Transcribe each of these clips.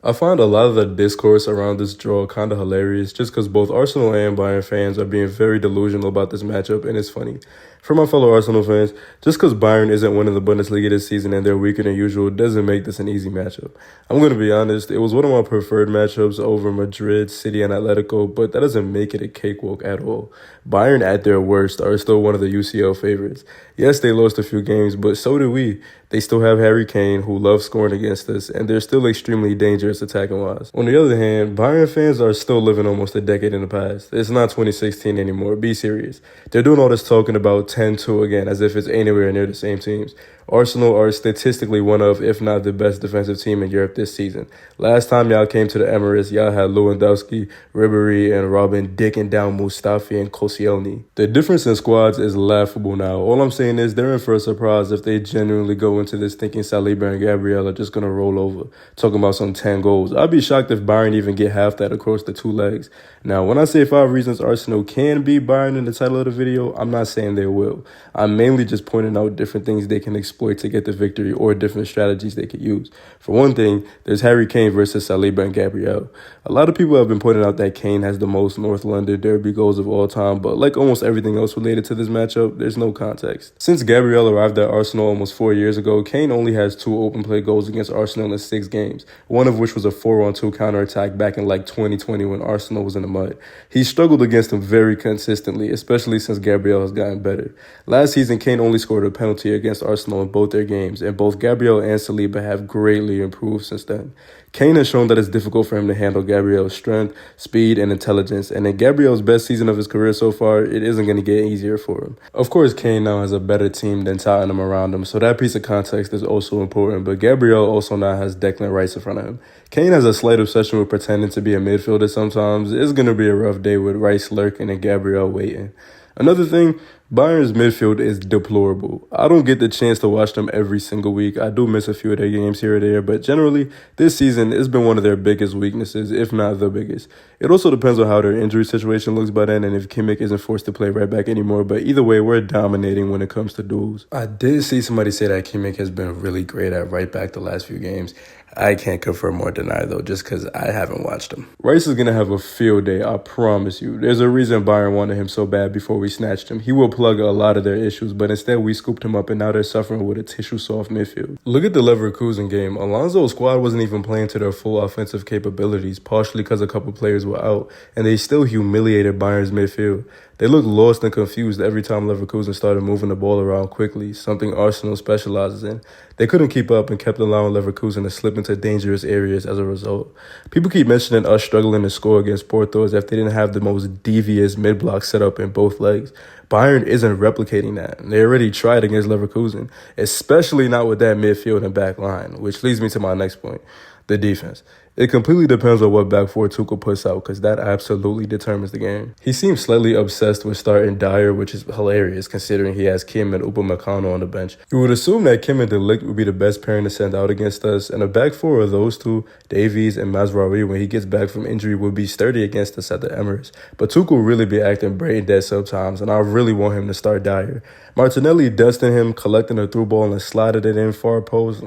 I find a lot of the discourse around this draw kind of hilarious just because both Arsenal and Bayern fans are being very delusional about this matchup, and it's funny. For my fellow Arsenal fans, just because Bayern isn't winning the Bundesliga this season and they're weaker than usual doesn't make this an easy matchup. I'm going to be honest, it was one of my preferred matchups over Madrid, City, and Atletico, but that doesn't make it a cakewalk at all. Bayern at their worst are still one of the UCL favorites. Yes, they lost a few games, but so do we. They still have Harry Kane, who loves scoring against us, and they're still extremely dangerous attacking-wise. On the other hand, Bayern fans are still living almost a decade in the past. It's not 2016 anymore. Be serious. They're doing all this talking about 10-2 again, as if it's anywhere near the same teams. Arsenal are statistically one of, if not the best defensive team in Europe this season. Last time y'all came to the Emirates, y'all had Lewandowski, Ribery, and Robin dicking down Mustafi and Koscielny. The difference in squads is laughable now. All I'm saying is they're in for a surprise if they genuinely go into this thinking Saliba and Gabriel are just going to roll over, talking about some 10 goals. I'd be shocked if Bayern even get half that across the two legs. Now, when I say 5 reasons Arsenal can beat Bayern in the title of the video, I'm not saying they will. I'm mainly just pointing out different things they can exploit to get the victory or different strategies they could use. For one thing, there's Harry Kane versus Saliba and Gabriel. A lot of people have been pointing out that Kane has the most North London derby goals of all time, but like almost everything else related to this matchup, there's no context. Since Gabriel arrived at Arsenal almost 4 years ago, Kane only has 2 open play goals against Arsenal in 6 games, one of which was a 4-on-2 counterattack back in like 2020 when Arsenal was in the mud. He struggled against him very consistently, especially since Gabriel has gotten better. Last season, Kane only scored a penalty against Arsenal in both their games, and both Gabriel and Saliba have greatly improved since then. Kane has shown that it's difficult for him to handle Gabriel's strength, speed, and intelligence, and in Gabriel's best season of his career so far, it isn't going to get easier for him. Of course, Kane now has a better team than Tottenham around him, so that piece of context is also important, but Gabriel also now has Declan Rice in front of him. Kane has a slight obsession with pretending to be a midfielder sometimes. It's going to be a rough day with Rice lurking and Gabriel waiting. Another thing, Bayern's midfield is deplorable. I don't get the chance to watch them every single week. I do miss a few of their games here or there, but generally, this season, it's been one of their biggest weaknesses, if not the biggest. It also depends on how their injury situation looks by then and if Kimmich isn't forced to play right back anymore, but either way, we're dominating when it comes to duels. I did see somebody say that Kimmich has been really great at right back the last few games. I can't confirm or deny, though, just because I haven't watched him. Rice is going to have a field day, I promise you. There's a reason Bayern wanted him so bad before we snatched him. He will plug a lot of their issues, but instead we scooped him up, and now they're suffering with a tissue-soft midfield. Look at the Leverkusen game. Alonso's squad wasn't even playing to their full offensive capabilities, partially because a couple players were out, and they still humiliated Bayern's midfield. They looked lost and confused every time Leverkusen started moving the ball around quickly, something Arsenal specializes in. They couldn't keep up and kept allowing Leverkusen to slip into dangerous areas as a result. People keep mentioning us struggling to score against Porto as if they didn't have the most devious mid-block setup in both legs. Bayern isn't replicating that. They already tried against Leverkusen, especially not with that midfield and back line, which leads me to my next point, the defense. It completely depends on what back four Tuchel puts out because that absolutely determines the game. He seems slightly obsessed with starting Dyer, which is hilarious considering he has Kim and Upamecano on the bench. You would assume that Kim and De Ligt would be the best pairing to send out against us, and a back four of those two, Davies and Mazraoui, when he gets back from injury, would be sturdy against us at the Emirates. But Tuchel really be acting brain dead sometimes, and I really want him to start Dyer. Martinelli dusting him, collecting a through ball and sliding it in far post.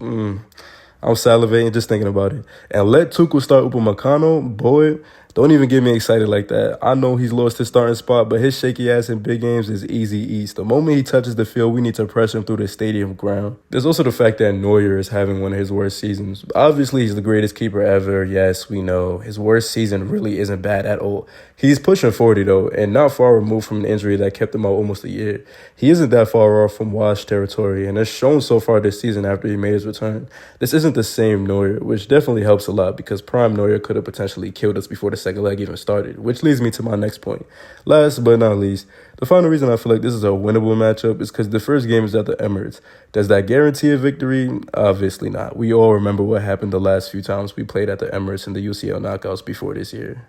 I'm salivating just thinking about it. And let Tuchel start Upamecano, boy, don't even get me excited like that. I know he's lost his starting spot, but his shaky ass in big games is easy eats. The moment he touches the field, we need to press him through the stadium ground. There's also the fact that Neuer is having one of his worst seasons. Obviously, he's the greatest keeper ever. Yes, we know. His worst season really isn't bad at all. He's pushing 40, though, and not far removed from an injury that kept him out almost a year. He isn't that far off from washed territory, and it's shown so far this season after he made his return. This isn't the same Neuer, which definitely helps a lot because prime Neuer could have potentially killed us before the second leg even started, which leads me to my next point. Last but not least, the final reason I feel like this is a winnable matchup is because the first game is at the Emirates. Does that guarantee a victory? Obviously not. We all remember what happened the last few times we played at the Emirates in the UCL knockouts before this year.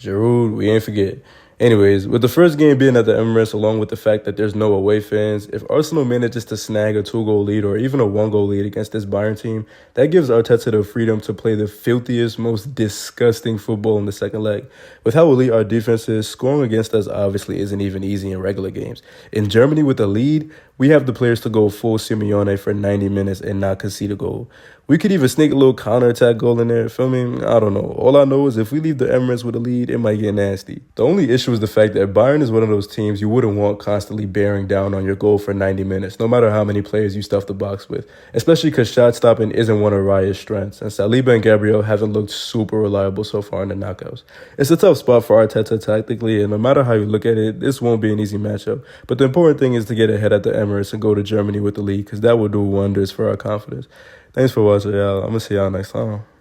Giroud, we ain't forget. Anyways, with the first game being at the Emirates, along with the fact that there's no away fans, if Arsenal manages to snag a 2-goal lead or even a 1-goal lead against this Bayern team, that gives Arteta the freedom to play the filthiest, most disgusting football in the second leg. With how elite our defense is, scoring against us obviously isn't even easy in regular games. In Germany with the lead, we have the players to go full Simeone for 90 minutes and not concede a goal. We could even sneak a little counterattack goal in there, feel me? I don't know. All I know is if we leave the Emirates with a lead, it might get nasty. The only issue is the fact that Bayern is one of those teams you wouldn't want constantly bearing down on your goal for 90 minutes, no matter how many players you stuff the box with, especially because shot stopping isn't one of Raya's strengths, and Saliba and Gabriel haven't looked super reliable so far in the knockouts. It's a tough spot for Arteta tactically, and no matter how you look at it, this won't be an easy matchup. But the important thing is to get ahead at the Emirates and go to Germany with the lead, because that will do wonders for our confidence. Thanks for watching, y'all. I'm going to see y'all next time.